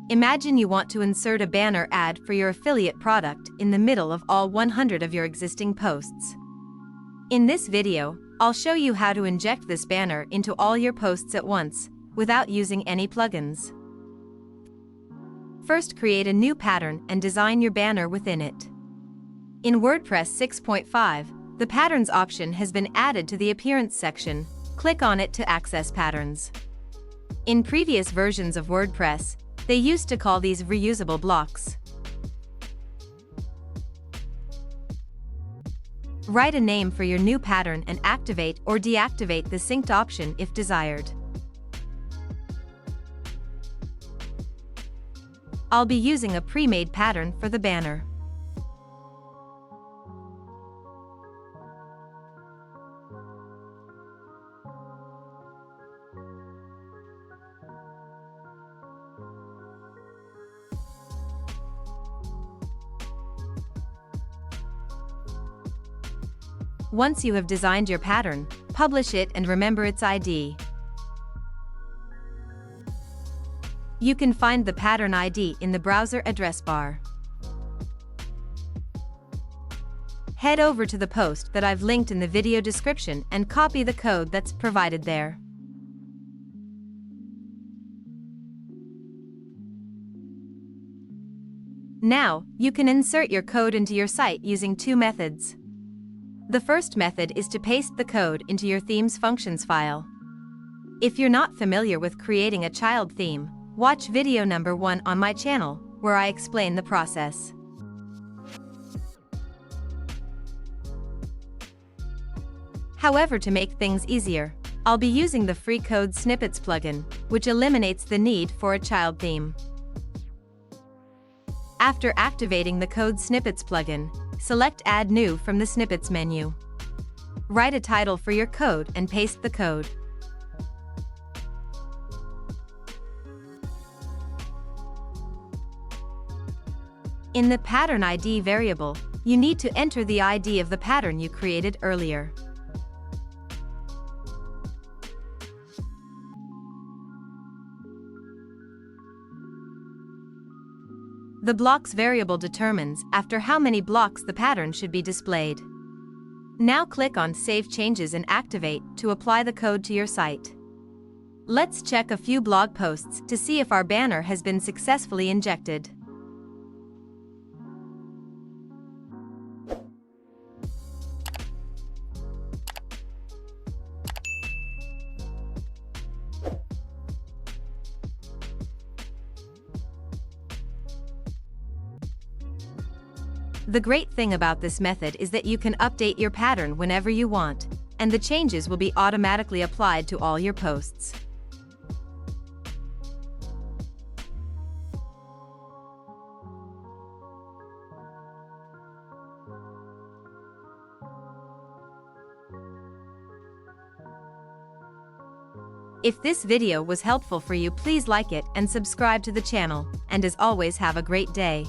Imagine you want to insert a banner ad for your affiliate product in the middle of all 100 of your existing posts. In this video, I'll show you how to inject this banner into all your posts at once, without using any plugins. First, create a new pattern and design your banner within it. In WordPress 6.5, the Patterns option has been added to the Appearance section. Click on it to access patterns. In previous versions of WordPress, they used to call these reusable blocks. Write a name for your new pattern and activate or deactivate the synced option if desired. I'll be using a pre-made pattern for the banner. Once you have designed your pattern, publish it and remember its ID. You can find the pattern ID in the browser address bar. Head over to the post that I've linked in the video description and copy the code that's provided there. Now, you can insert your code into your site using two methods. The first method is to paste the code into your theme's functions file. If you're not familiar with creating a child theme, watch video number 1 on my channel, where I explain the process. However, to make things easier, I'll be using the free Code Snippets plugin, which eliminates the need for a child theme. After activating the Code Snippets plugin, select Add New from the Snippets menu. Write a title for your code and paste the code. In the Pattern ID variable, you need to enter the ID of the pattern you created earlier. The blocks variable determines after how many blocks the pattern should be displayed. Now click on Save Changes and Activate to apply the code to your site. Let's check a few blog posts to see if our banner has been successfully injected. The great thing about this method is that you can update your pattern whenever you want, and the changes will be automatically applied to all your posts. If this video was helpful for you, please like it and subscribe to the channel, and as always, have a great day.